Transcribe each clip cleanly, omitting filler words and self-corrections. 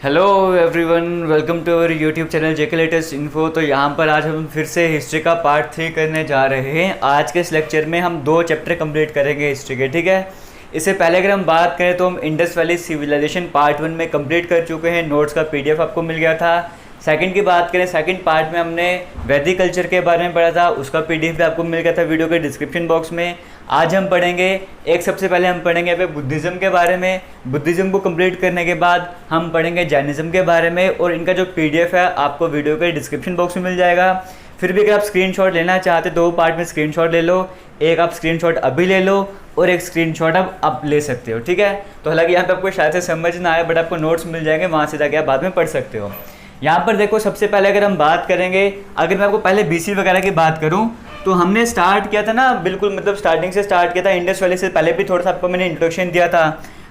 Hello everyone, welcome to our YouTube channel JK latest info. तो यहाँ पर आज हम फिर से हिस्ट्री का पार्ट 3 करने जा रहे हैं। आज के इस लेक्चर में हम 2 चैप्टर कंप्लीट करेंगे हिस्ट्री के, ठीक है। इससे पहले अगर हम बात करें तो हम इंडस वैली सिविलाइजेशन पार्ट 1 में कंप्लीट कर चुके हैं। नोट्स का पीडीएफ आपको मिल गया था। सेकंड की बात करें, सेकंड पार्ट में हमने वैदिक कल्चर के बारे में पढ़ा था, उसका पीडीएफ भी आपको मिल गया था वीडियो के डिस्क्रिप्शन बॉक्स में। आज हम पढ़ेंगे सबसे पहले हम पढ़ेंगे यहाँ पे बुद्धिज़्म के बारे में। बुद्धिज़्म को कंप्लीट करने के बाद हम पढ़ेंगे जैनिज़्म के बारे में, और इनका जो पीडीएफ है आपको वीडियो के डिस्क्रिप्शन बॉक्स में मिल जाएगा। फिर भी अगर आप स्क्रीनशॉट लेना चाहते 2 पार्ट में स्क्रीनशॉट ले लो, एक आप स्क्रीनशॉट अभी ले लो और एक स्क्रीनशॉट आप ले सकते हो, ठीक है। तो हालांकि यहाँ पे आपको शायद से समझ ना आए, बट आपको नोट्स मिल जाएंगे, वहाँ से जाके आप बाद में पढ़ सकते हो। यहाँ पर देखो, सबसे पहले अगर हम बात करेंगे, अगर मैं आपको पहले बीसी वगैरह की बात करूँ तो हमने स्टार्ट किया था ना, बिल्कुल मतलब स्टार्टिंग से स्टार्ट किया था। इंडस वैली से पहले भी थोड़ा सा आपको मैंने इंट्रोडक्शन दिया था।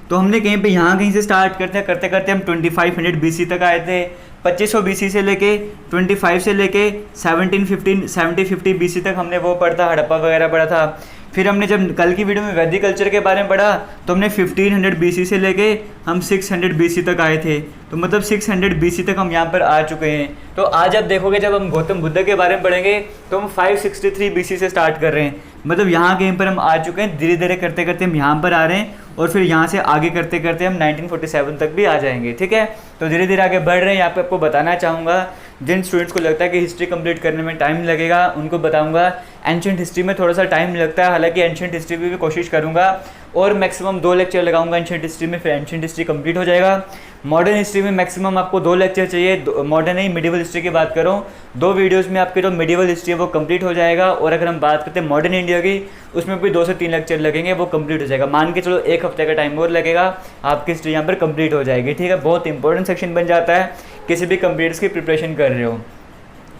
तो हमने कहीं पे यहाँ कहीं से स्टार्ट करते करते हम 2500 बीसी तक आए थे। 2500 बीसी से लेके 25 से लेके 7050 बीसी तक हमने वो पढ़ा था, हड़प्पा वगैरह पढ़ा था। फिर हमने जब कल की वीडियो में वैदिक कल्चर के बारे में पढ़ा तो हमने 1500 बीसी से लेके हम 600 बीसी तक आए थे। तो मतलब 600 बीसी तक हम यहाँ पर आ चुके हैं। तो आज आप देखोगे जब हम गौतम बुद्ध के बारे में पढ़ेंगे तो हम 563 बीसी से स्टार्ट कर रहे हैं। मतलब यहाँ कहीं पर हम आ चुके हैं, धीरे धीरे करते करते हम यहाँ पर आ रहे हैं, और फिर यहाँ से आगे करते करते हम 1947 तक भी आ जाएंगे, ठीक है। तो धीरे धीरे आगे बढ़ रहे हैं। यहाँ पे आपको बताना चाहूँगा, जिन स्टूडेंट्स को लगता है कि हिस्ट्री कंप्लीट करने में टाइम लगेगा उनको बताऊंगा एंशिएंट हिस्ट्री में थोड़ा सा टाइम लगता है। हालांकि एंशिएंट हिस्ट्री भी कोशिश करूंगा और मैक्सिमम 2 लेक्चर लगाऊंगा एंशिएंट हिस्ट्री में, फिर एंशिएंट हिस्ट्री कंप्लीट हो जाएगा। मॉडर्न हिस्ट्री में मैक्सिमम आपको 2 लेक्चर चाहिए। मॉडर्न नहीं, मिडिवल हिस्ट्री की बात करूँ, 2 वीडियोस में आपके जो मिडिवल हिस्ट्री है वो कंप्लीट हो जाएगा। और अगर हम बात करते हैं मॉडर्न इंडिया की, उसमें भी 2 से 3 लेक्चर लगेंगे, वो कंप्लीट हो जाएगा। मान के चलो 1 हफ्ते का टाइम और लगेगा, आपकी हिस्ट्री यहाँ पर कंप्लीट हो जाएगी, ठीक है। बहुत इंपॉर्टेंट सेक्शन बन जाता है किसी भी कंप्लीट्स की प्रिपरेशन कर रहे हो।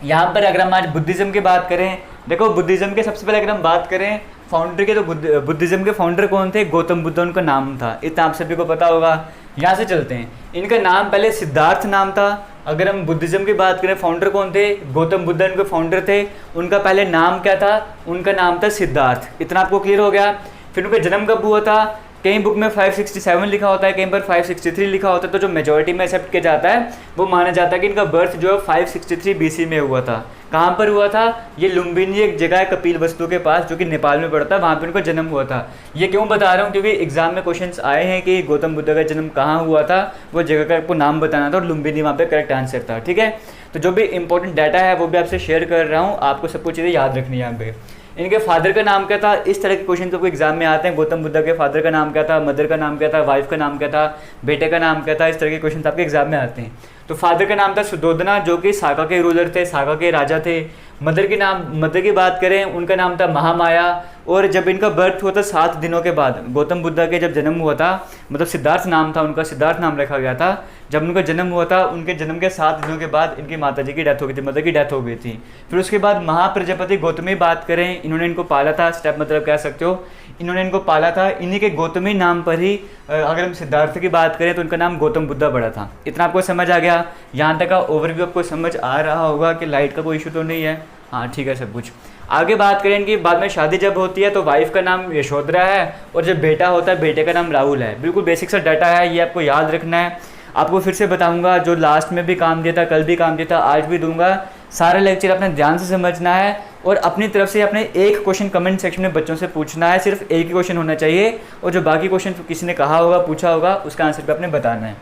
यहाँ पर अगर हम आज बुद्धिज़्म की बात करें, देखो बुद्धिज़्म के सबसे पहले अगर हम बात करें फाउंडर के, तो बुद्धिज़्म के फाउंडर कौन थे? गौतम बुद्ध उनका नाम था, इतना आप सभी को पता होगा। यहाँ से चलते हैं, इनका नाम पहले सिद्धार्थ नाम था। अगर हम बुद्धिज़्म की बात करें, फाउंडर कौन थे? गौतम बुद्ध उनके फाउंडर थे। उनका पहले नाम क्या था? उनका नाम था सिद्धार्थ। इतना आपको क्लियर हो गया। फिर उनका जन्म कब हुआ था? कहीं बुक में 567 लिखा होता है, कहीं पर 563 लिखा होता है। तो जो मेजॉरिटी में एक्सेप्ट किया जाता है वो माना जाता है कि इनका बर्थ जो है 563 बीसी में हुआ था। कहाँ पर हुआ था? ये लुम्बिनी एक जगह है कपिलवस्तु के पास, जो कि नेपाल में पड़ता है, वहाँ पे उनका जन्म हुआ था। ये क्यों बता रहा हूँ? क्योंकि एग्जाम में क्वेश्चंस आए हैं कि गौतम बुद्ध का जन्म कहाँ हुआ था, वो जगह का आपको नाम बताना था, और लुम्बिनी वहाँ पे करेक्ट आंसर था, ठीक है। तो जो भी इंपॉर्टेंट डाटा है वो भी आपसे शेयर कर रहा हूँ, आपको सब कुछ चीज़ें याद रखनी है यहाँ पे। इनके फादर का नाम क्या था? इस तरह के क्वेश्चन तो एग्जाम में आते हैं। गौतम बुद्ध के फादर का नाम क्या था, मदर का नाम क्या था, वाइफ का नाम क्या था, बेटे का नाम क्या था, इस तरह के क्वेश्चन आपके एग्जाम में आते हैं। तो फादर का नाम था सुद्धोधना, जो कि साका के रूलर थे, साका के राजा थे। मदर की बात करें, उनका नाम था महामाया। और जब इनका बर्थ हुआ था 7 दिनों के बाद, गौतम बुद्ध के जब जन्म हुआ था, मतलब सिद्धार्थ नाम था उनका, सिद्धार्थ नाम रखा गया था। जब उनका जन्म हुआ था, उनके जन्म के 7 दिनों के बाद इनकी माता जी की डेथ हो गई थी, मदर की डेथ हो गई थी। फिर उसके बाद महाप्रजापति गौतमी बात करें, इन्होंने इनको पाला था, स्टेप मतलब कह सकते हो, इन्होंने इनको पाला था। इन्हीं के गौतमी नाम पर ही अगर हम सिद्धार्थ की बात करें तो उनका नाम गौतम बुद्धा पड़ा था। इतना आपको समझ आ गया? यहाँ तक का ओवरव्यू आपको समझ आ रहा होगा कि लाइट का कोई इशू तो नहीं है? हाँ ठीक है सब कुछ। आगे बात करें कि बाद में शादी जब होती है तो वाइफ का नाम यशोधरा है, और जब बेटा होता है बेटे का नाम राहुल है। बिल्कुल बेसिक सा डाटा है, ये आपको याद रखना है। आपको फिर से बताऊंगा, जो लास्ट में भी काम दिया था, कल भी काम दिया था, आज भी दूंगा। सारा लेक्चर अपने ध्यान से समझना है, और अपनी तरफ से अपने एक क्वेश्चन कमेंट सेक्शन में बच्चों से पूछना है। सिर्फ एक ही क्वेश्चन होना चाहिए, और जो बाकी क्वेश्चन किसी ने कहा होगा, पूछा होगा, उसका आंसर भी आपने बताना है।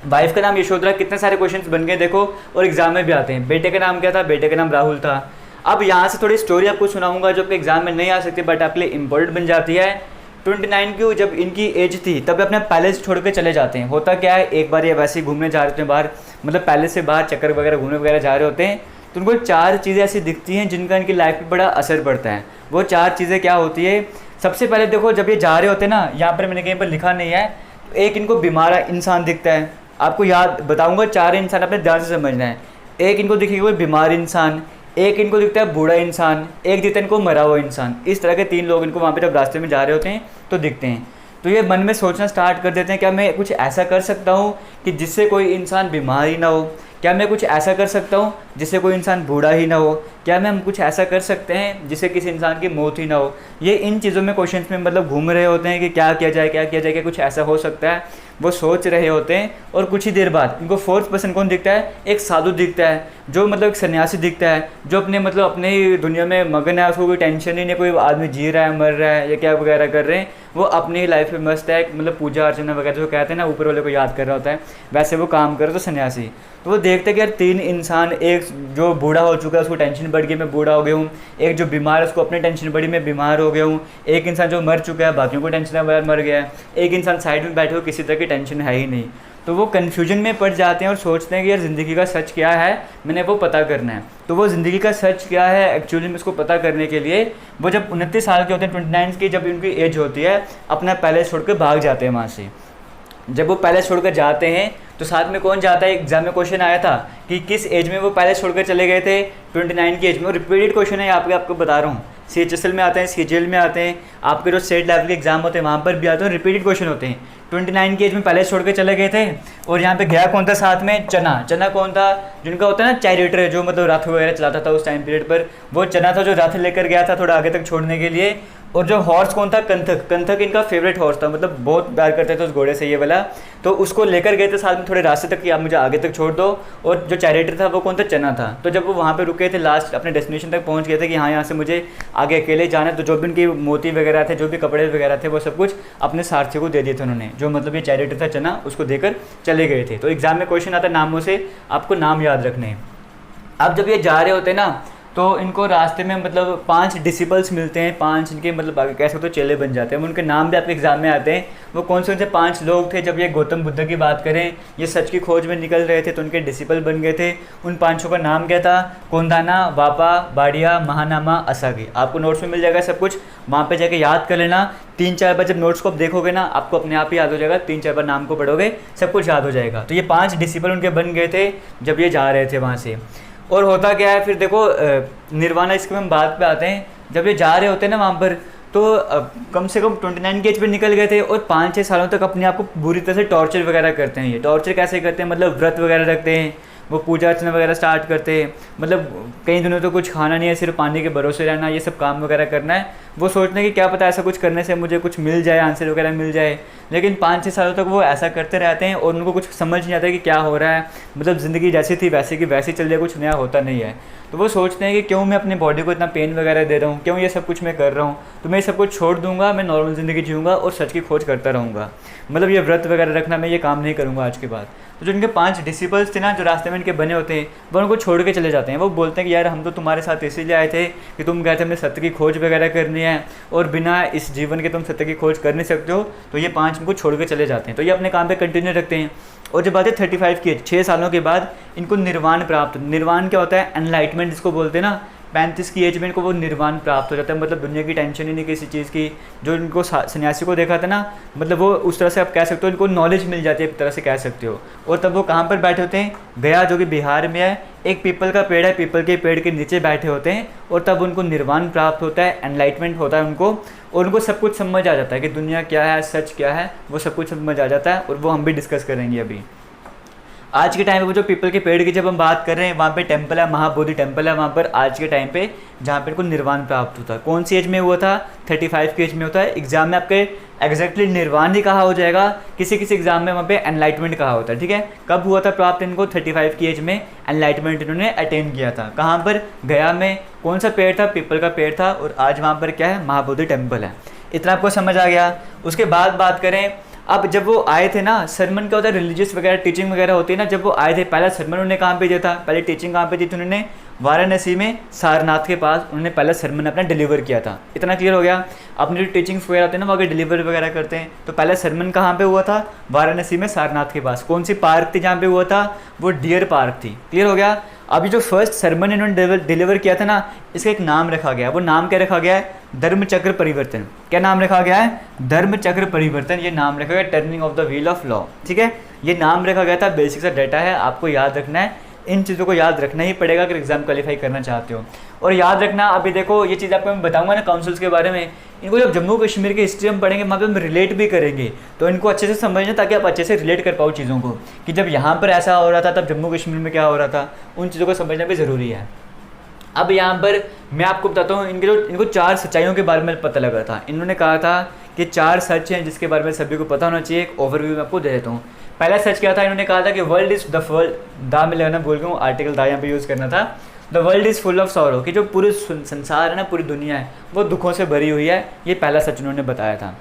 वाइफ का नाम यशोधरा, कितने सारे क्वेश्चंस बन गए देखो, और एग्जाम में भी आते हैं। बेटे का नाम क्या था? बेटे का नाम राहुल था। अब यहाँ से थोड़ी स्टोरी आपको सुनाऊंगा जो आपके एग्जाम में नहीं आ सकती, बट आपके लिए इंपॉर्टेंट बन जाती है। 29 की जब इनकी एज थी तब अपने पैलेस छोड़ के चले जाते हैं। होता क्या है, एक बार ये वैसे ही घूमने जा रहे होते हैं बाहर, मतलब पैलेस से बाहर चक्कर वगैरह घूमने वगैरह जा रहे होते हैं। तो उनको 4 चीज़ें ऐसी दिखती हैं जिनका इनकी लाइफ पर बड़ा असर पड़ता है। वो 4 चीज़ें क्या होती है? सबसे पहले देखो, जब ये जा रहे होते हैं ना, यहाँ पर मैंने कहीं पर लिखा नहीं है, एक इनको बीमार इंसान दिखता है। आपको याद बताऊंगा, 4 इंसान अपने ध्यान से समझना है। एक इनको दिखेगा कोई बीमार इंसान, एक इनको दिखता है बूढ़ा इंसान, एक दिखता है इनको मरा हुआ इंसान। इस तरह के 3 लोग इनको वहाँ पे जब रास्ते में जा रहे होते हैं तो दिखते हैं। तो ये मन में सोचना स्टार्ट कर देते हैं, क्या मैं कुछ ऐसा कर सकता हूँ कि जिससे कोई इंसान बीमार ही ना हो? क्या मैं कुछ ऐसा कर सकता हूँ जिससे कोई इंसान बूढ़ा ही ना हो? क्या मैं हम कुछ ऐसा कर सकते हैं जिससे किसी इंसान की मौत ही ना हो? ये इन चीज़ों में क्वेश्चंस में मतलब घूम रहे होते हैं कि क्या किया जाए, क्या किया जाए, क्या कुछ ऐसा हो सकता है। वो सोच रहे होते हैं और कुछ ही देर बाद इनको फोर्थ पर्सन कौन दिखता है, एक साधु दिखता है, जो मतलब एक सन्यासी दिखता है, जो अपने मतलब अपने ही दुनिया में मगन है, उसको कोई टेंशन ही नहीं, कोई आदमी जी रहा है मर रहा है या क्या वगैरह कर रहे हैं, वो अपनी लाइफ में मस्त है, मतलब पूजा अर्चना वगैरह जो कहते हैं ना, ऊपर वाले को याद कर रहा होता है, वैसे वो काम करे तो सन्यासी। तो वो देखते कि यार 3 इंसान, एक जो बूढ़ा हो चुका है उसको टेंशन बढ़ गई मैं बूढ़ा हो गया हूँ, एक जो बीमार है उसको अपनी टेंशन बढ़ी मैं बीमार हो गया हूँ, एक इंसान जो मर चुका है बाकियों को टेंशन है मर गया है, एक इंसान साइड में बैठे हो किसी तरह की टेंशन है ही नहीं। तो वो कन्फ्यूजन में पड़ जाते हैं और सोचते हैं कि यार ज़िंदगी का सच क्या है, मैंने वो पता करना है। तो वो ज़िंदगी का सच क्या है एक्चुअली में उसको पता करने के लिए वो जब 29 साल के होते हैं, 29 की जब उनकी एज होती है, अपना पैलेस छोड़ कर भाग जाते हैं वहाँ से। जब वो पैलेस छोड़कर जाते हैं तो साथ में कौन जाता है, एग्जाम में क्वेश्चन आया था कि किस एज में वो पैलेस छोड़कर चले गए थे, 29 की एज में। रिपीटेड क्वेश्चन है यहाँ पे आपको बता रहा हूँ, CHSL में आते हैं, CGL में आते हैं, आपके जो स्टेट लेवल के एग्जाम होते हैं वहाँ पर भी आते हैं, रिपीटेड क्वेश्चन होते हैं। 29 की एज में पैलेस छोड़ के चले गए थे और यहाँ पे गया कौन था साथ में, चना कौन था, जिनका होता है ना चैरिटर, जो मतलब रथ वगैरह चलाता था उस टाइम पीरियड पर, वो चना था जो रथ लेकर गया था थोड़ा आगे तक छोड़ने के लिए। और जो हॉर्स कौन था, कंथक इनका फेवरेट हॉर्स था, मतलब बहुत प्यार करते थे उस घोड़े से ये वाला, तो उसको लेकर गए थे साथ में थोड़े रास्ते तक कि आप मुझे आगे तक छोड़ दो। और जो चैरिटर था वो कौन था, चना था। तो जब वो वहाँ पे रुके थे लास्ट अपने डेस्टिनेशन तक पहुँच गए थे कि हाँ यहाँ से मुझे आगे अकेले जाना है, तो जो भी उनकी मोती वगैरह थे, जो भी कपड़े वगैरह थे, वो सब कुछ अपने सारथी को दे दिए थे उन्होंने, जो मतलब ये चैरिटर था चना, उसको देकर चले गए थे। तो एग्जाम में क्वेश्चन आता है नामों से, आपको नाम याद रखने हैं। अब जब ये जा रहे होते हैं ना तो इनको रास्ते में मतलब 5 डिसिपल्स मिलते हैं, 5 इनके मतलब आगे कह सकते हो चेले बन जाते हैं, उनके नाम भी आपके एग्जाम में आते हैं। वो कौन से 5 लोग थे, जब ये गौतम बुद्ध की बात करें, ये सच की खोज में निकल रहे थे तो उनके डिसिपल बन गए थे। उन 5 का नाम क्या था, कोंदाना, वापा, बाड़िया, महानामा, असागी। आपको नोट्स में मिल जाएगा सब कुछ, वहाँ पे जाके याद कर लेना। 3-4 बार जब नोट्स को आप देखोगे ना आपको अपने आप ही याद हो जाएगा, 3-4 बार नाम को पढ़ोगे सब कुछ याद हो जाएगा। तो ये 5 डिसिपल उनके बन गए थे जब ये जा रहे थे वहाँ से। और होता क्या है फिर देखो, निर्वाणा इसके हम बात पे आते हैं। जब ये जा रहे होते हैं ना वहाँ पर, तो कम से कम 29 की एज पे निकल गए थे और 5-6 सालों तक अपने आप को बुरी तरह से टॉर्चर वगैरह करते हैं। ये टॉर्चर कैसे करते हैं, मतलब व्रत वगैरह रखते हैं, वो पूजा अर्चना वगैरह स्टार्ट करते हैं, मतलब कई दिनों तो कुछ खाना नहीं है, सिर्फ पानी के भरोसे रहना, ये सब काम वगैरह करना है। वो सोचते हैं कि क्या पता ऐसा कुछ करने से मुझे कुछ मिल जाए, आंसर वगैरह मिल जाए। लेकिन 5-6 सालों तक वो ऐसा करते रहते हैं और उनको कुछ समझ नहीं आता कि क्या हो रहा है, मतलब ज़िंदगी जैसी थी वैसे की वैसी चल रही है, कुछ नया होता नहीं है। तो वो सोचते हैं कि क्यों मैं अपनी बॉडी को इतना पेन वगैरह दे रहा हूँ, क्यों ये सब कुछ मैं कर रहा हूँ, तो मैं ये सब कुछ छोड़ दूंगा, मैं नॉर्मल ज़िंदगी जीऊँगा और सच की खोज करता रहूँगा, मतलब ये व्रत वगैरह रखना मैं ये काम नहीं करूँगा आज के बाद। तो जो इनके 5 डिसिपल्स थे ना, जो रास्ते में इनके बने होते हैं, वो उनको छोड़ के चले जाते हैं। वो बोलते हैं कि यार हम तो तुम्हारे साथ इसीलिए आए थे कि तुम कहते हमें सत्य की खोज वगैरह करनी है और बिना इस जीवन के तुम सत्य की खोज कर नहीं सकते हो। तो ये 5 इनको छोड़ के चले जाते हैं। तो ये अपने काम पे कंटिन्यू रखते हैं। और जब बात है 35 की, 6 सालों के बाद इनको निर्वाण प्राप्त। निर्वाण क्या होता है, एनलाइटमेंट जिसको बोलते हैं ना। 35 की एज में इनको वो निर्वाण प्राप्त हो जाता है, मतलब दुनिया की टेंशन ही नहीं किसी चीज़ की। जो इनको सन्यासी को देखा था ना, मतलब वो उस तरह से आप कह सकते हो, इनको नॉलेज मिल जाती है एक तरह से कह सकते हो। और तब वो कहाँ पर बैठे होते हैं, गया जो कि बिहार में है। एक पीपल का पेड़ है, पीपल के पेड़ के नीचे बैठे होते हैं और तब उनको निर्वाण प्राप्त होता है, एनलाइटमेंट होता है उनको। और उनको सब कुछ समझ आ जाता है कि दुनिया क्या है, सच क्या है, वो सब कुछ समझ आ जाता है। और वो हम भी डिस्कस करेंगे अभी। आज के टाइम पे वो जो पीपल के पेड़ की जब हम बात कर रहे हैं, वहाँ पे टेम्पल है, महाबोधि टेम्पल है वहाँ पर आज के टाइम पे, जहाँ पे इनको निर्वाण प्राप्त होता है। कौन सी एज में हुआ था, 35 की एज में होता है। एग्जाम में आपके एग्जैक्टली निर्वाण ही कहा हो जाएगा, किसी किसी एग्जाम में वहाँ पे एनलाइटमेंट कहा होता है, ठीक है। कब हुआ था प्राप्त इनको, 35 की एज में एनलाइटमेंट इन्होंने अटेन किया था। कहाँ पर, गया में। कौन सा पेड़ था, पीपल का पेड़ था। और आज वहाँ पर क्या है, महाबोधि टेम्पल है। इतना आपको समझ आ गया। उसके बाद बात करें, अब जब वो आए थे ना, सरमन क्या होता है, रिलीजियस वगैरह टीचिंग वगैरह होती है ना। जब वो आए थे, पहला सरमन उन्होंने कहाँ पे दिया था, पहले टीचिंग कहाँ पे दी थी उन्होंने, वाराणसी में सारनाथ के पास उन्होंने पहला सरमन अपना डिलीवर किया था। इतना क्लियर हो गया। अपनी जो टीचिंग्स वगैरह होते हैं ना, वो अगर डिलीवर वगैरह करते हैं, तो पहला सरमन कहाँ पे हुआ था, वाराणसी में सारनाथ के पास। कौन सी पार्क थी जहाँ पे हुआ था, वो डियर पार्क थी। क्लियर हो गया। अभी जो फर्स्ट सरमन इन्होंने डिलीवर किया था ना, इसका एक नाम रखा गया। वो नाम क्या रखा गया है, धर्मचक्र परिवर्तन। क्या नाम रखा गया है, धर्मचक्र परिवर्तन। ये नाम रखा गया, turning of the wheel of law, ठीक है। ये नाम रखा गया था, बेसिक सा डाटा है, आपको याद रखना है। इन चीज़ों को याद रखना ही पड़ेगा अगर एग्जाम क्वालिफाई करना चाहते हो। और याद रखना, अभी देखो ये चीज़ आपको मैं बताऊंगा ना काउंसिल्स के बारे में, इनको जब जम्मू कश्मीर की हिस्ट्री हम पढ़ेंगे, वहाँ पे हम रिलेट भी करेंगे, तो इनको अच्छे से समझना, ताकि आप अच्छे से रिलेट कर पाओ चीज़ों को, कि जब यहाँ पर ऐसा हो रहा था तब जम्मू कश्मीर में क्या हो रहा था। उन चीज़ों को समझना भी ज़रूरी है। अब यहाँ पर मैं आपको बताता हूँ, इनको 4 सच्चाइयों के बारे में पता लगा था। इन्होंने कहा था कि 4 सच हैं जिसके बारे में सभी को पता होना चाहिए। एक ओवरव्यू मैं आपको दे देता हूँ। पहला सच क्या था, इन्होंने कहा था कि वर्ल्ड इज़ द वर्ल्ड, दा मैं लगाना भूल गया हूँ, आर्टिकल दा यहाँ पे यूज़ करना था। The world is full of sorrow, कि जो पूरे संसार है ना, पूरी दुनिया है, वो दुखों से भरी हुई है। ये पहला सच उन्होंने बताया था।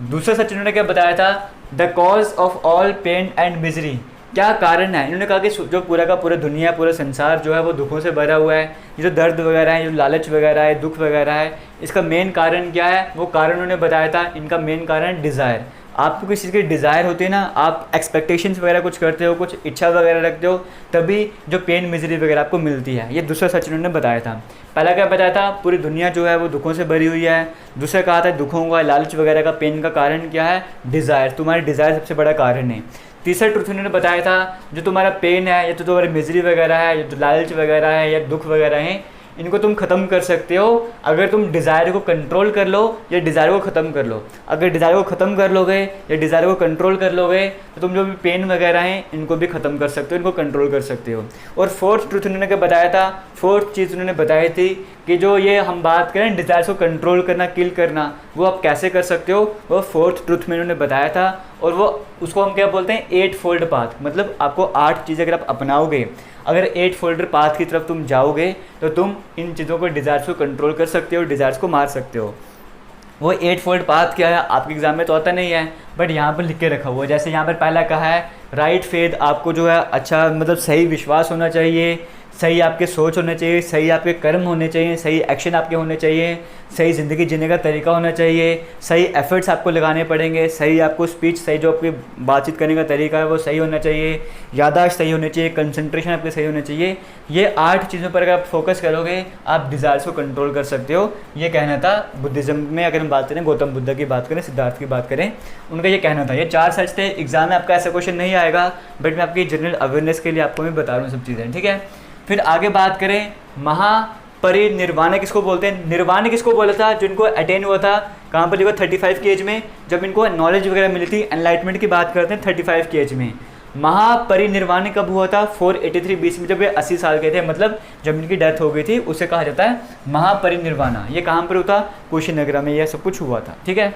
दूसरा सच उन्होंने क्या बताया था, the cause of all pain and misery, क्या कारण है। इन्होंने कहा कि जो पूरा का पूरा दुनिया, पूरा संसार जो है वो दुखों से भरा हुआ है। ये जो दर्द वगैरह है, जो लालच वगैरह है, दुख वगैरह है, इसका मेन कारण क्या है, वो कारण उन्होंने बताया था। इनका मेन कारण डिज़ायर। आपको किसी चीज़ की डिज़ायर होती है ना, आप एक्सपेक्टेशंस वगैरह कुछ करते हो, कुछ इच्छा वगैरह रखते हो, तभी जो पेन मिजरी वगैरह आपको मिलती है। ये दूसरा सच उन्होंने बताया था। पहला क्या बताया था, पूरी दुनिया जो है वो दुखों से भरी हुई है। दूसरा कहा था दुखों का, लालच वगैरह का, पेन का कारण क्या है, डिज़ायर। तुम्हारी डिज़ायर सबसे बड़ा कारण है। तीसरा ट्रुथ उन्होंने बताया था, जो तुम्हारा पेन है, या तो तुम्हारी मिजरी वगैरह है, या तो लालच वगैरह है, या दुख वगैरह है, इनको तुम ख़त्म कर सकते हो अगर तुम डिज़ायर को कंट्रोल कर लो या डिज़ायर को ख़त्म कर लो। अगर डिज़ायर को ख़त्म कर लोगे या डिज़ायर को कंट्रोल कर लोगे तो तुम जो भी पेन वगैरह हैं इनको भी ख़त्म कर सकते हो, इनको कंट्रोल कर सकते हो। और फोर्थ ट्रुथ उन्होंने क्या बताया था, फोर्थ चीज़ उन्होंने बताई थी कि जो ये हम बात करें डिज़ायर को कंट्रोल करना, किल करना, वो आप कैसे कर सकते हो, वो फोर्थ ट्रुथ में उन्होंने बताया था। और वो उसको हम क्या बोलते हैं, 8 फोल्ड पाथ। मतलब आपको 8 चीज़ें अगर आप अपनाओगे, अगर 8 फोल्डर पाथ की तरफ तुम जाओगे तो तुम इन चीज़ों को, डिज़ायर्स को कंट्रोल कर सकते हो, डिज़ायर्स को मार सकते हो। वो 8 फोल्ड पाथ क्या है, आपके एग्जाम में तो आता नहीं है, बट यहाँ पर लिख के रखा हुआ है। जैसे यहाँ पर पहला कहा है राइट फेथ, आपको जो है अच्छा मतलब सही विश्वास होना चाहिए, सही आपके सोच होने चाहिए, सही आपके कर्म होने चाहिए, सही एक्शन आपके होने चाहिए, सही ज़िंदगी जीने का तरीका होना चाहिए, सही एफर्ट्स आपको लगाने पड़ेंगे, सही आपको स्पीच, सही जो आपकी बातचीत करने का तरीका है वो सही होना चाहिए, याददाश्त सही होनी चाहिए, कंसंट्रेशन आपके सही होना चाहिए। ये 8 चीज़ों पर अगर आप फोकस करोगे आप डिज़ायर्स को कंट्रोल कर सकते हो। ये कहना था बुद्धिज़्म में। अगर हम बात करें गौतम बुद्ध की बात करें, सिद्धार्थ की बात करें, उनका ये कहना था। ये 4 सच थे। एग्जाम में आपका ऐसा क्वेश्चन नहीं आएगा, बट मैं आपकी जनरल अवेयरनेस के लिए आपको मैं बता रहा हूँ सब चीज़ें, ठीक है। फिर आगे बात करें, महापरिनिर्वाण किसको बोलते हैं, निर्वाण किसको बोला था, जिनको अटेन हुआ था कहाँ पर, देखो 35 की एज में, जब इनको नॉलेज वगैरह मिली थी। एनलाइटमेंट की बात करते हैं 35 की एज में। महापरिनिर्वाण कब हुआ था, 483 BC में, जब ये 80 साल के थे, मतलब जब इनकी डेथ हो गई थी, उसे कहा जाता है महापरिनिर्वाण। ये कहाँ पर हुआ था, कुशीनगर में यह सब कुछ हुआ था, ठीक है।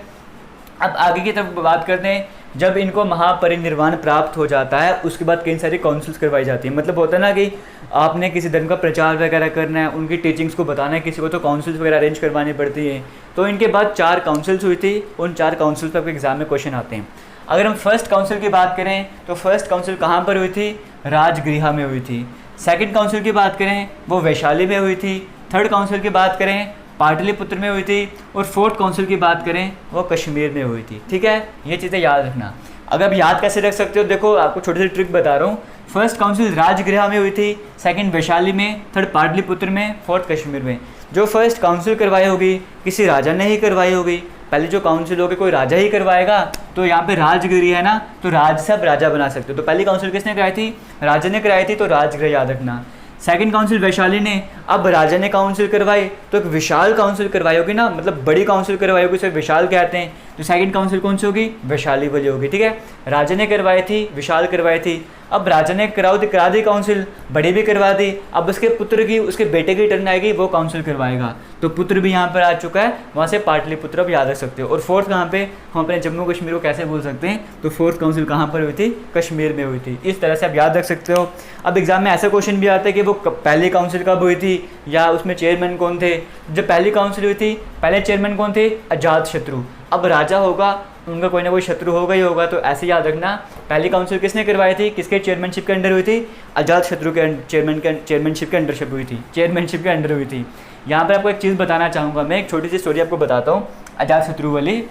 अब आगे की तरफ बात करते हैं, जब इनको महापरिनिर्वाण प्राप्त हो जाता है उसके बाद कई सारी काउंसिल्स करवाई जाती हैं। मतलब होता है ना कि आपने किसी धर्म का प्रचार वगैरह करना है, उनकी टीचिंग्स को बताना है किसी को, तो काउंसिल्स वगैरह अरेंज करवानी पड़ती है। तो इनके बाद 4 काउंसिल्स हुई थी, उन 4 काउंसिल्स पर आपके एग्जाम में क्वेश्चन आते हैं। अगर हम फर्स्ट काउंसिल की बात करें तो फर्स्ट काउंसिल कहाँ पर हुई थी, राजगृह में हुई थी। सेकंड काउंसिल की बात करें वो वैशाली में हुई थी। थर्ड काउंसिल की बात करें पाटलिपुत्र में हुई थी। और फोर्थ काउंसिल की बात करें वो कश्मीर में हुई थी, ठीक है। ये चीज़ें याद रखना। अगर आप याद कैसे रख सकते हो, देखो आपको छोटी सी ट्रिक बता रहा हूँ। फर्स्ट काउंसिल राजगृह में हुई थी, सेकंड वैशाली में, थर्ड पाटलिपुत्र में, फोर्थ कश्मीर में। जो फर्स्ट काउंसिल करवाई होगी किसी राजा ने ही करवाई होगी। पहले जो काउंसिल होगी कोई राजा ही करवाएगा, तो यहाँ पे राजगृह है ना, तो राज से आप राजा बना सकते हो। तो पहली काउंसिल किसने कराई थी, राजा ने कराई थी, तो राजगृह याद रखना। सेकंड काउंसिल वैशाली ने, अब राजा ने काउंसिल करवाई तो एक विशाल काउंसिल करवाई होगी ना, मतलब बड़ी काउंसिल करवाई होगी, उसे विशाल कहते हैं। तो सेकंड काउंसिल कौन सी होगी, वैशाली वाली होगी, ठीक है। राजा ने करवाई थी, विशाल करवाई थी। अब राजा ने करा दी काउंसिल, बड़ी भी करवा दी। अब उसके पुत्र की, उसके बेटे की टर्न आएगी, वो काउंसिल करवाएगा। तो पुत्र भी यहाँ पर आ चुका है, वहाँ से पाटलिपुत्र अब याद रख सकते हो। और फोर्थ कहाँ पे, हम अपने जम्मू कश्मीर को कैसे बोल सकते हैं, तो फोर्थ काउंसिल कहाँ पर हुई थी, कश्मीर में हुई थी। इस तरह से आप याद रख सकते हो। अब एग्जाम में ऐसा क्वेश्चन भी आता है कि वो पहली काउंसिल कब हुई थी या उसमें चेयरमैन कौन थे। जब पहली काउंसिल हुई थी पहले चेयरमैन कौन थे, अजातशत्रु। अब राजा होगा, उनका कोई ना कोई शत्रु होगा ही होगा, तो ऐसे याद रखना। पहली काउंसिल किसने करवाई थी, किसके चेयरमैनशिप के अंडर हुई थी, अजातशत्रु के चेयरमैनशिप के अंडरशिप हुई थी, चेयरमैनशिप के अंडर हुई थी। यहाँ पर आपको एक चीज़ बताना चाहूँगा, मैं एक छोटी सी स्टोरी आपको बताता हूँ अजातशत्रु वाली।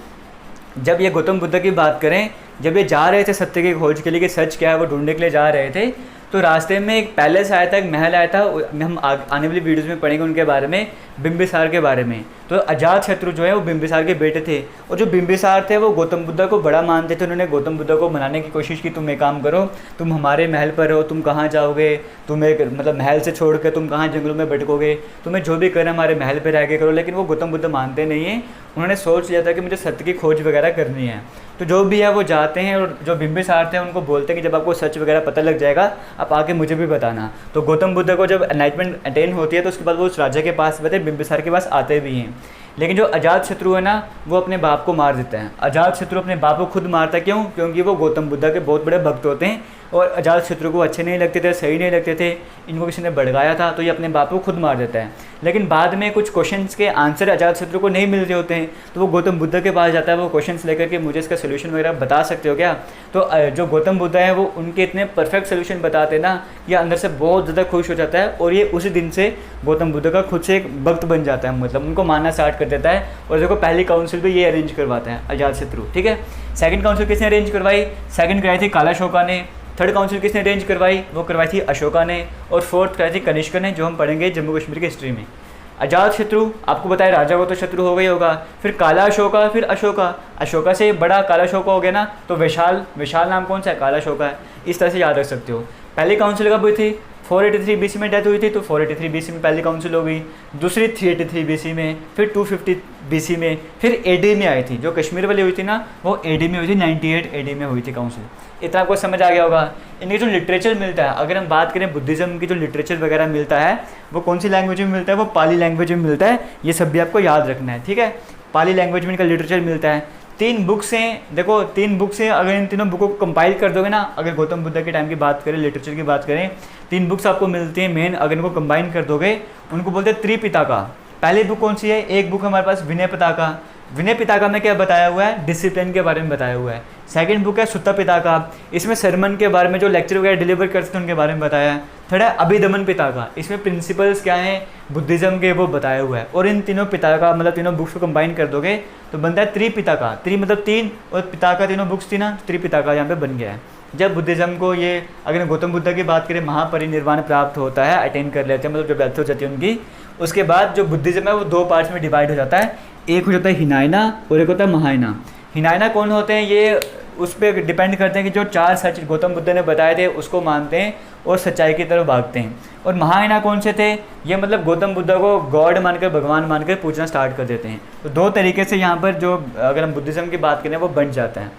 जब ये गौतम बुद्ध की बात करें, जब ये जा रहे थे सत्य की खोज के लिए कि सच क्या है वो ढूंढने के लिए जा रहे थे, तो रास्ते में एक पैलेस आया था, एक महल आया था। हम आने वाली वीडियोज़ में पढ़ेंगे उनके बारे में, बिंबिसार के बारे में। तो अजातशत्रु जो है वो बिंबिसार के बेटे थे, और जो बिंबिसार थे वो गौतम बुद्ध को बड़ा मानते थे। उन्होंने गौतम बुद्ध को मनाने की कोशिश की, तुम एक काम करो, तुम हमारे महल पर हो, तुम कहाँ जाओगे, तुम एक मतलब महल से छोड़ कर तुम कहाँ जंगलों में भटकोगे, तुम्हें जो भी करना हमारे महल पर रह के करो। लेकिन वो गौतम बुद्ध मानते नहीं हैं। उन्होंने सोच लिया था कि मुझे सत्य की खोज वगैरह करनी है। तो जो भी है वो जाते हैं, और जो बिंबिसार थे उनको बोलते हैं कि जब आपको सच वगैरह पता लग जाएगा आप आके मुझे भी बताना। तो गौतम बुद्ध को जब एनलाइटमेंट अटेन होती है तो उसके बाद वो उस राजा के पास, बिंबिसार के पास आते भी हैं। लेकिन जो अजातशत्रु है ना वो अपने बाप को मार देता है। अजातशत्रु अपने बाप को खुद मारता है, क्यों? क्योंकि वो गौतम बुद्ध के बहुत बड़े भक्त होते हैं और अजातशत्रु को अच्छे नहीं लगते थे, सही नहीं लगते थे, इनको किसी ने भड़काया था, तो ये अपने बाप को खुद मार देता है। लेकिन बाद में कुछ क्वेश्चंस के आंसर अजातशत्रु को नहीं मिल रहे होते हैं, तो वो गौतम बुद्ध के पास जाता है, वो क्वेश्चंस लेकर के मुझे इसका सोल्यूशन वगैरह बता सकते हो क्या? तो जो गौतम बुद्ध है वो उनके इतने परफेक्ट सोल्यूशन बताते हैं ना, ये अंदर से बहुत ज़्यादा खुश हो जाता है और ये उसी दिन से गौतम बुद्ध का खुद से एक भक्त बन जाता है, मतलब उनको मानना स्टार्ट कर देता है। और देखो पहली काउंसिल भी ये अरेंज करवाता है अजातशत्रु, ठीक है। सेकंड काउंसिल किसने अरेंज करवाई? सेकंड कराई थी कालाशोका ने। थर्ड काउंसिल किसने अरेंज करवाई? वो करवाई थी अशोका ने। और फोर्थ कराई थी कनिष्क ने, जो हम पढ़ेंगे जम्मू कश्मीर की हिस्ट्री में। अजातशत्रु आपको बताया राजा को तो शत्रु हो गई होगा, फिर काला अशोका, फिर अशोका, अशोका से बड़ा काला अशोका हो गया ना, तो विशाल, विशाल नाम कौन सा है? काला अशोका है। इस तरह से याद रख सकते हो। पहली काउंसिल कब हुई थी? 483 BC में डेथ हुई थी, तो 483 BC में पहली काउंसिल हो गई। दूसरी 383 BC में, फिर 250 BC में, फिर AD में आई थी। जो कश्मीर वाली हुई थी ना वो AD में हुई थी, 98 AD में हुई थी काउंसिल। इतना आपको समझ आ गया होगा। इनके जो लिटरेचर मिलता है, अगर हम बात करें बुद्धिज़्म की जो लिटरेचर वगैरह मिलता है वो कौन सी लैंग्वेज में मिलता है? वो पाली लैंग्वेज में मिलता है। ये सब भी आपको याद रखना है, ठीक है। पाली लैंग्वेज में इनका लिटरेचर मिलता है। 3 बुक्स हैं, देखो 3 बुक्स हैं। अगर इन तीनों बुकों को कंपाइल कर दोगे ना, अगर गौतम बुद्ध के टाइम की बात करें, लिटरेचर की बात करें, 3 बुक्स आपको मिलती हैं मेन। अगर इनको कंबाइन कर दोगे, उनको बोलते हैं त्रिपिटका। पहली बुक कौन सी है? एक बुक हमारे पास विनय पिटका। विनय पिटका में क्या बताया हुआ है? डिसिप्लिन के बारे में बताया हुआ है। सेकंड बुक है सुत्ता पिटका, इसमें सरमन के बारे में, जो लेक्चर वगैरह डिलीवर करते थे उनके बारे में बताया है। थर्ड है अभिदमन पिटका, इसमें प्रिंसिपल्स क्या हैं बुद्धिज़्म के वो बताया हुआ है। और इन तीनों पिटका मतलब तीनों बुक्स को कंबाइन कर दोगे तो बनता है त्रिपिटका। त्रि मतलब 3 और पिटका तीनों बुक्स थी ना, त्रिपिटका यहाँ पे बन गया है। जब बुद्धिज़्म को ये, अगर गौतम बुद्ध की बात करें, महापरिनिर्वाण प्राप्त होता है, अटेन कर लेते हैं, मतलब जो डेथ हो जाती है उनकी, उसके बाद जो बुद्धिज़्म है वो 2 पार्ट्स में डिवाइड हो जाता है। एक हो जाता है हिनायना और एक होता है महायाना। हिनायना कौन होते हैं? ये उस पर डिपेंड करते हैं कि जो 4 सच गौतम बुद्ध ने बताए थे उसको मानते हैं और सच्चाई की तरफ भागते हैं। और महायाना कौन से थे? ये मतलब गौतम बुद्ध को गॉड मानकर, भगवान मानकर पूछना स्टार्ट कर देते हैं। तो 2 तरीके से यहाँ पर जो, अगर हम बुद्धिज़्म की बात करें, वो बन जाता है।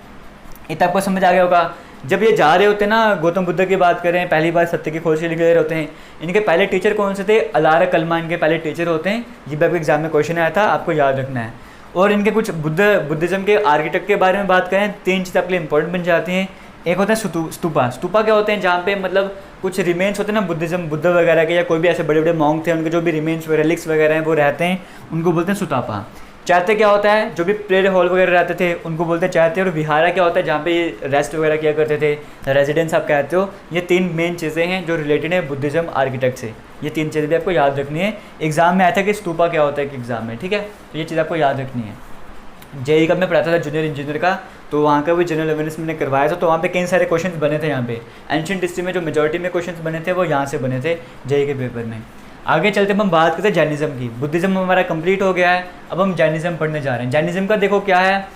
इतना आपको समझ आ गया होगा। जब ये जा रहे होते हैं ना, गौतम बुद्ध की बात करें, पहली बार सत्य की खोज के लिए गए होते हैं, इनके पहले टीचर कौन से थे? अलारा कलमा इनके पहले टीचर होते हैं। ये भी आपके एग्जाम में क्वेश्चन आया था, आपको याद रखना है। और इनके कुछ बुद्धिज़्म के आर्किटेक्ट के बारे में बात करें, 3 चीज़ आपके लिए इंपॉर्टेंट बन जाती हैं। एक होता है स्तूपा। स्तूपा क्या होते हैं? जहाँ पे मतलब कुछ रिमेन्स होते हैं ना बुद्धिज़्म, बुद्ध वगैरह के, या कोई भी ऐसे बड़े बड़े मॉन्क थे, उनके जो भी रिमेन्स रिलिक्स वगैरह हैं वो रहते हैं, उनको बोलते हैं स्तूपा। चैत्य क्या होता है? जो भी प्रेयर हॉल वगैरह रहते थे उनको बोलते हैं चैत्य। और विहारा क्या होता है? जहाँ पे ये रेस्ट वगैरह किया करते थे, रेजिडेंस आप कहते हो। ये 3 मेन चीज़ें हैं जो रिलेटेड है बुद्धिज़्म आर्किटेक्ट से। ये 3 चीज़ें भी आपको याद रखनी है। एग्जाम में आया था कि स्तूपा क्या होता है कि एग्जाम में, ठीक है। तो ये चीज़ आपको याद रखनी है। जेई का मैं पढ़ाता था जूनियर इंजीनियर का, तो वहाँ का भी जनरल अवेयरनेस मैंने करवाया था, तो वहाँ पे कई सारे क्वेश्चंस बने थे। यहाँ पे एंशिएंट हिस्ट्री में जो मेजॉरिटी में क्वेश्चंस बने थे वो यहाँ से बने थे जेई के पेपर में। आगे चलते हम बात करते हैं जैनिज़्म की। बुद्धिज़्म हमारा कंप्लीट हो गया है, अब हम जैनिज़्म पढ़ने जा रहे हैं। जैनिज़्म का देखो क्या है,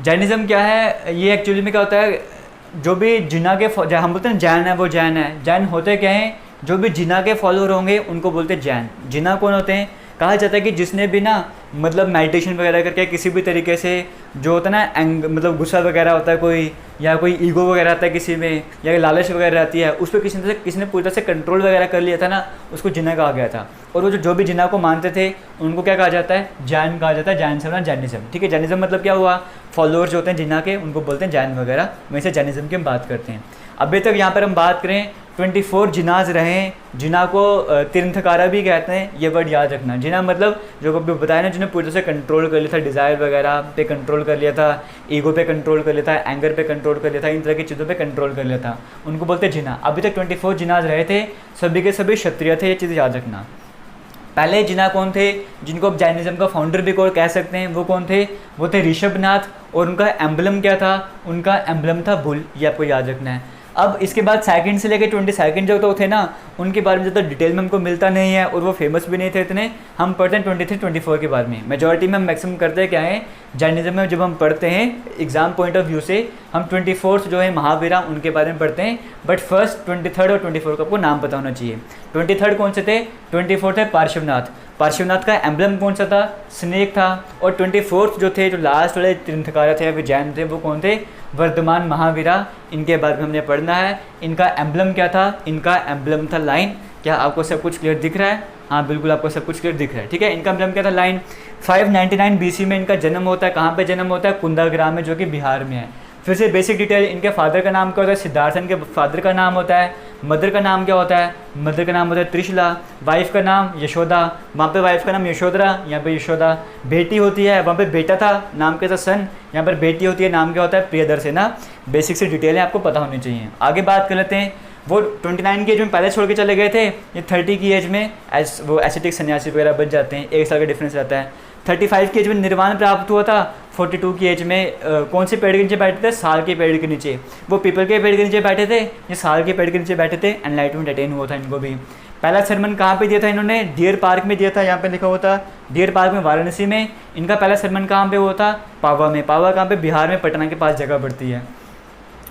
जैनिज़्म क्या है, ये एक्चुअली में क्या होता है, जो भी जिना के, हम बोलते हैं जैन है, वो जैन है। जैन होते क्या हैं? जो भी जिना के फॉलोअर होंगे उनको बोलते हैं जैन। जिना कौन होते हैं? कहा जाता है कि जिसने भी ना मतलब मेडिटेशन वगैरह करके किसी भी तरीके से, जो होता है ना मतलब गुस्सा वगैरह होता है कोई, या कोई ईगो वगैरह आता है किसी में, या लालच वगैरह रहती है, उस पर किसी ने पूरी तरह से कंट्रोल वगैरह कर लिया था ना, उसको जिना कहा गया था। और वो जो भी जिना को मानते थे उनको क्या कहा जाता है? जैन कहा जाता है। जैन से ना जैनिज़्म, ठीक है। जैनिज़्म मतलब क्या हुआ? फॉलोअर्स होते हैं जिना के, उनको बोलते हैं जैन वगैरह। वैसे जैनिज़्म की हम बात करते हैं। अभी तक यहाँ पर हम बात करें 24 जिनाज रहे। जिना को तीर्थकारा भी कहते हैं, ये वर्ड याद रखना। जिना मतलब जो कभी बताया ना, जिन्हें पूरी तरह से कंट्रोल कर लिया था, डिज़ायर वगैरह पे कंट्रोल कर लिया था, ईगो पे कंट्रोल कर लिया था, एंगर पे कंट्रोल कर लिया था, इन तरह की चीज़ों पे कंट्रोल कर लिया था, उनको बोलते हैं जिना। अभी तक 24 जिनाज रहे थे, सभी के सभी क्षत्रिय थे, ये चीज़ याद रखना। पहले जिना कौन थे, जिनको आप जैनिज़्म का फाउंडर भी कह सकते हैं, वो कौन थे? वो थे ऋषभनाथ। और उनका एम्बलम क्या था? उनका एम्बलम था बुल, ये आपको याद रखना है। अब इसके बाद सेकंड से लेकर 22 जो तो थे ना, उनके बारे में ज़्यादा डिटेल में हमको मिलता नहीं है, और वो फेमस भी नहीं थे इतने। हम पढ़ते हैं 23-24 के बारे में। मेजॉरिटी में हम मैक्सिमम करते हैं क्या है, जैनिज़्म में जब हम पढ़ते हैं एग्जाम पॉइंट ऑफ व्यू से, हम 24 जो है महावीरा उनके बारे में पढ़ते हैं। बट फर्स्ट 23 और 24 का आपको नाम पता होना चाहिए। 23 कौन से थे? 24 थे पार्श्वनाथ। पार्श्वनाथ का एम्बलम कौन सा था? स्नेक था। और 24 जो थे, जो लास्ट वाले तीर्थंकरा थे, वे जैन थे, वो कौन थे? वर्धमान महावीरा। इनके बारे में हमने पढ़ना है। इनका एम्बलम क्या था? इनका एम्बलम था लाइन। क्या आपको सब कुछ क्लियर दिख रहा है? हाँ बिल्कुल आपको सब कुछ क्लियर दिख रहा है, ठीक है। इनका जन्म क्या था? लाइन 599 BC में इनका जन्म होता है। कहाँ पे जन्म होता है? कुंदाग्राम में, जो कि बिहार में है। फिर से बेसिक डिटेल, इनके फादर का नाम क्या होता है? सिद्धार्थ। इनके फादर का नाम होता है। मदर का नाम क्या होता है? मदर का नाम होता है त्रिशला। वाइफ का नाम यशोदा, वहाँ पे वाइफ का नाम यशोधरा, यहाँ पे यशोदा। बेटी होती है, वहाँ पे बेटा था, नाम क्या था? सन। यहाँ पर बेटी होती है, नाम क्या होता है? प्रियदर्शना। बेसिक से डिटेलें आपको पता होनी चाहिए। आगे बात कर लेते हैं। वो 29 की एज में पहले छोड़ के चले गए थे, ये 30 की एज में वो एसेटिक सन्यासी वगैरह बन जाते हैं। 1 साल का डिफरेंस रहता है। 35 की एज में निर्वाण प्राप्त हुआ था। 42 की एज में कौन से पेड़ के नीचे बैठे थे? साल के पेड़ के नीचे। वो पीपल के पेड़ के नीचे बैठे थे, ये साल के पेड़ के नीचे बैठे थे। एनलाइटमेंट अटेन हुआ था इनको भी। पहला सरमन कहाँ पे दिया था इन्होंने? डियर पार्क में दिया था। यहाँ पे लिखा हुआ था डियर पार्क में, वाराणसी में। इनका पहला सरमन कहाँ पे हुआ था? पावा में। पावा कहाँ पे? बिहार में, पटना के पास जगह पड़ती है।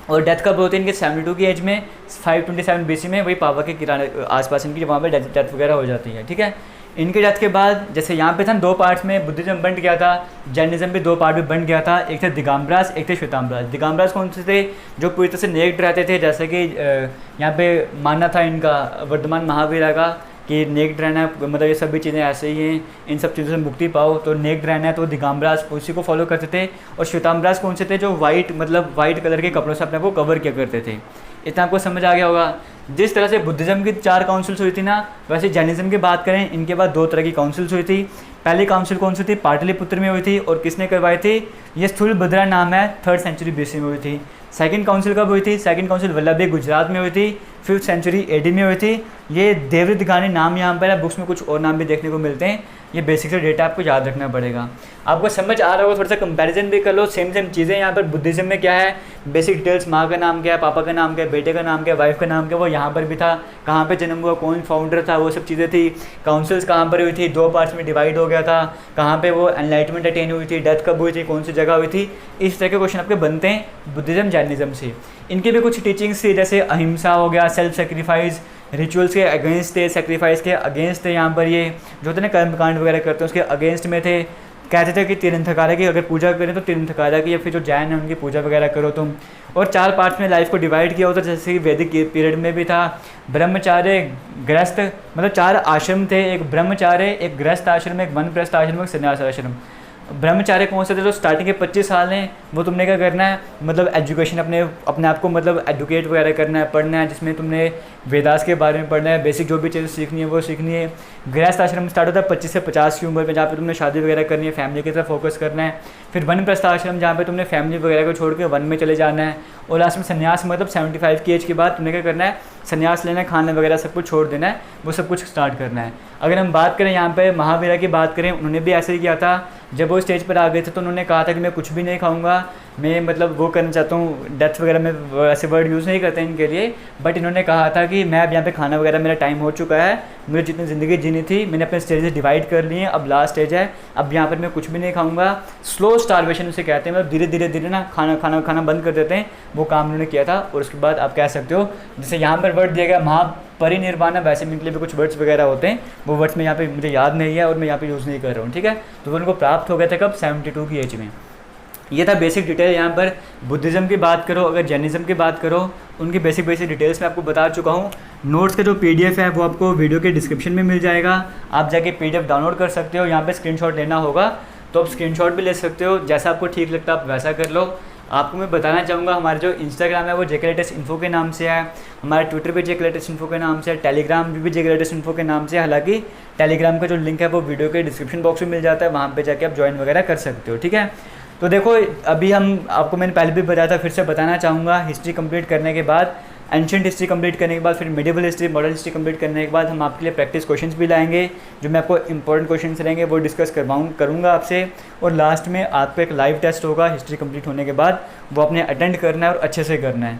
और डेथ कब होती है इनके? 72 की एज में, 527 BC में, वही पावा के किराने आसपास इनकी वहाँ पे डेथ वगैरह हो जाती है, ठीक है। इनके डेथ के बाद जैसे यहाँ पे था 2 पार्ट्स में बुद्धिज्म बंट गया था, जैनिज्म भी 2 पार्ट में बन गया था। एक थे दिगंबरास, एक थे श्वेतांबरास। दिगंबरास कौन से थे? जो पूरी तरह से नेक्ड रहते थे, जैसे कि यहाँ पे मानना था इनका वर्धमान महावीरा का कि नेक्ड रहना है, मतलब ये सभी चीज़ें ऐसे ही हैं, इन सब चीज़ों से मुक्ति पाओ, तो नेक्ड रहना है, तो दिगंबरास उसी को फॉलो करते थे। और श्वेतांबरास कौन से थे? जो वाइट, मतलब वाइट कलर के कपड़ों से अपने को कवर किया करते थे। इतना आपको समझ आ गया होगा। जिस तरह से बुद्धिज़्म की 4 काउंसिल्स हुई थी ना, वैसे जैनिज़्म की बात करें, इनके बाद 2 तरह की काउंसिल्स हुई थी। पहली काउंसिल कौन सी थी? पाटलिपुत्र में हुई थी। और किसने करवाई थी? ये स्थूलभद्रा नाम है, 3rd सेंचुरी BC में हुई थी। सेकंड काउंसिल कब हुई थी? सेकंड काउंसिल वल्लभी गुजरात में हुई थी, 5th सेंचुरी AD में हुई थी। ये देवृत गानी नाम यहाँ पर है, बुक्स में कुछ और नाम भी देखने को मिलते हैं। ये बेसिक से डेटा आपको याद रखना पड़ेगा। आपको समझ आ रहा होगा, थोड़ा सा कंपैरिजन भी कर लो। सेम चीज़ें यहाँ पर बुद्धिज़्म में क्या है, बेसिक डिटेल्स, माँ का नाम क्या है, पापा का नाम क्या है, बेटे का नाम क्या है, वाइफ का नाम क्या है, वो यहाँ पर भी था। कहाँ पे जन्म हुआ, कौन फाउंडर था, वो सब चीज़ें थी। काउंसिल्स कहाँ पर हुई थी, 2 पार्ट्स में डिवाइड हो गया था। कहाँ पे वो एनलाइटमेंट अटेन हुई थी, डेथ कब हुई थी, कौन सी जगह हुई थी। इस तरह के क्वेश्चन आपके बनते हैं बुद्धिज़्म जैनिज़्म से। इनकी भी कुछ टीचिंग्स थी, जैसे अहिंसा हो गया, सेल्फ सेक्रीफाइस, रिचुअल्स के अगेंस्ट थे, सेक्रीफाइस के अगेंस्ट थे। यहाँ पर ये जो होते हैं ना कर्मकांड वगैरह करते हैं, उसके अगेंस्ट में थे। कहते थे कि तीर्थंकरा की अगर पूजा करें तो तीर्थंकरा की, या फिर जो जैन है उनकी पूजा वगैरह करो तुम। और 4 पार्ट्स में लाइफ को डिवाइड किया होता, जैसे कि वैदिक पीरियड में भी था। ब्रह्मचार्य, गृहस्थ, मतलब 4 आश्रम थे, एक ब्रह्मचार्य, एक गृहस्थ आश्रम, एक वनप्रस्थ आश्रम, एक संन्यास आश्रम। ब्रह्मचार्य कौन से थे? जो स्टार्टिंग के 25 साल हैं, वो तुमने क्या करना है, मतलब एजुकेशन, अपने आप को मतलब एडुकेट वगैरह करना है, पढ़ना है, जिसमें तुमने वेदास के बारे में पढ़ना है, बेसिक जो भी चीज़ें सीखनी है वो सीखनी है। गृहस्थ आश्रम स्टार्ट होता है 25 से 50 की उम्र में, जहाँ पे तुमने शादी वगैरह करनी है, फैमिली की तरफ फोकस करना है। फिर वनप्रस्थ आश्रम, जहाँ पे तुमने फैमिली वगैरह को छोड़ के वन में चले जाना है। और लास्ट में संन्यास, मतलब 75 की एज के बाद तुमने क्या करना है, संन्यास लेना है, खाना वगैरह सब कुछ छोड़ देना है, वो सब कुछ स्टार्ट करना है। अगर हम बात करें यहाँ पे महावीरा की बात करें, उन्होंने भी ऐसे ही किया था। जब वो स्टेज पर आ गए थे तो उन्होंने कहा था कि मैं कुछ भी नहीं खाऊंगा, मैं मतलब वो करना चाहता हूँ, डेथ वगैरह में ऐसे वर्ड यूज़ नहीं करते इनके लिए, बट इन्होंने कहा था कि मैं अब यहाँ पे खाना वगैरह मेरा टाइम हो चुका है, मुझे जितनी ज़िंदगी जीनी थी मैंने अपने स्टेजेस डिवाइड कर लिए हैं, अब लास्ट स्टेज है, अब यहाँ पर मैं कुछ भी नहीं खाऊंगा। स्लो स्टारवेशन उसे कहते हैं, मतलब धीरे धीरे ना खाना बंद कर देते हैं, वो काम उन्होंने किया था। और उसके बाद आप कह सकते हो, जैसे यहाँ पर वर्ड दिया गया महापरिनिर्वाण, वैसे में इनके लिए भी कुछ वर्ड्स वगैरह होते हैं, वो वर्ड्स में यहाँ पे मुझे याद नहीं है और मैं यहाँ पे यूज़ नहीं कर रहा हूँ, ठीक है। तो वो उनको प्राप्त हो गया था कब? 72 की एज में। ये था बेसिक डिटेल। यहाँ पर बुद्धिज़्म की बात करो, अगर जैनिज़्म की बात करो, उनकी बेसिक डिटेल्स मैं आपको बता चुका हूँ। नोट्स का जो PDF है वो आपको वीडियो के डिस्क्रिप्शन में मिल जाएगा, आप जाके PDF डाउनलोड कर सकते हो। यहाँ पे स्क्रीनशॉट लेना होगा तो आप स्क्रीनशॉट भी ले सकते हो, जैसा आपको ठीक लगता है आप वैसा कर लो। आपको मैं बताना चाहूँगा, हमारा जो इंस्टाग्राम है वो जेके लेटेस्ट इन्फो के नाम से है, हमारा ट्विटर भी जेके लेटेस्ट इन्फो के नाम से है, टेलीग्राम भी जेके लेटेस्ट इन्फो के नाम से है। हालांकि टेलीग्राम का जो लिंक है वो वीडियो के डिस्क्रिप्शन बॉक्स में मिल जाता है, वहाँ पे जाके आप ज्वाइन वगैरह कर सकते हो, ठीक है। तो देखो, अभी आपको मैंने पहले भी बताया था, फिर से बताना चाहूँगा, हिस्ट्री कंप्लीट करने के बाद, एंशिएंट हिस्ट्री कंप्लीट करने के बाद, फिर medieval history, modern history complete करने के बाद हम आपके लिए प्रैक्टिस क्वेश्चंस भी लाएंगे, जो मैं आपको इंपॉर्टेंट क्वेश्चंस रहेंगे वो डिस्कस करूँगा आपसे। और लास्ट में आपको एक लाइव टेस्ट होगा हिस्ट्री कंप्लीट होने के बाद, वो आपने अटेंड करना है और अच्छे से करना है।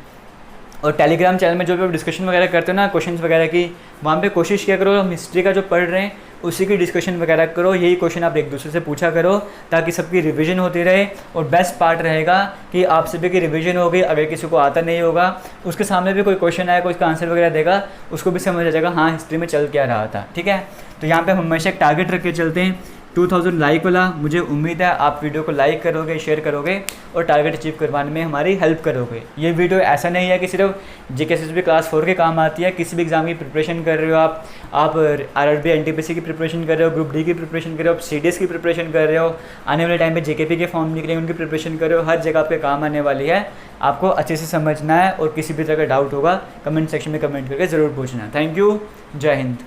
और टेलीग्राम चैनल में जो भी आप डिस्कशन वगैरह करते हो ना क्वेश्चंस वगैरह की, वहाँ पे कोशिश किया करो हम हिस्ट्री का जो पढ़ रहे हैं उसी की डिस्कशन वगैरह करो, यही क्वेश्चन आप एक दूसरे से पूछा करो, ताकि सबकी रिवीजन होती रहे। और बेस्ट पार्ट रहेगा कि आप सभी की रिवीजन होगी, अगर किसी को आता नहीं होगा उसके सामने भी कोई क्वेश्चन आया, कोई उसका आंसर वगैरह देगा, उसको भी समझ आ जाएगा हाँ हिस्ट्री में चल क्या रहा था, ठीक है। तो यहाँ पर हम हमेशा एक टारगेट रख के चलते हैं, 2000 लाइक वाला। मुझे उम्मीद है आप वीडियो को लाइक करोगे, शेयर करोगे और टारगेट अचीव करवाने में हमारी हेल्प करोगे। ये वीडियो ऐसा नहीं है कि सिर्फ JKSSB क्लास 4 के काम आती है। किसी भी एग्ज़ाम की प्रिपरेशन कर रहे हो आप RRB NTPC की प्रिपरेशन कर रहे हो, ग्रुप डी की प्रिपरेशन कर रहे हो, आप CDS की प्रिपरेशन कर रहे हो, आने वाले टाइम में JKP के फॉर्म निकले उनकी प्रिपरेशन कर रहे हो, हर जगह आपके काम आने वाली है। आपको अच्छे से समझना है और किसी भी तरह का डाउट होगा कमेंट सेक्शन में कमेंट करके ज़रूर पूछना। थैंक यू, जय हिंद।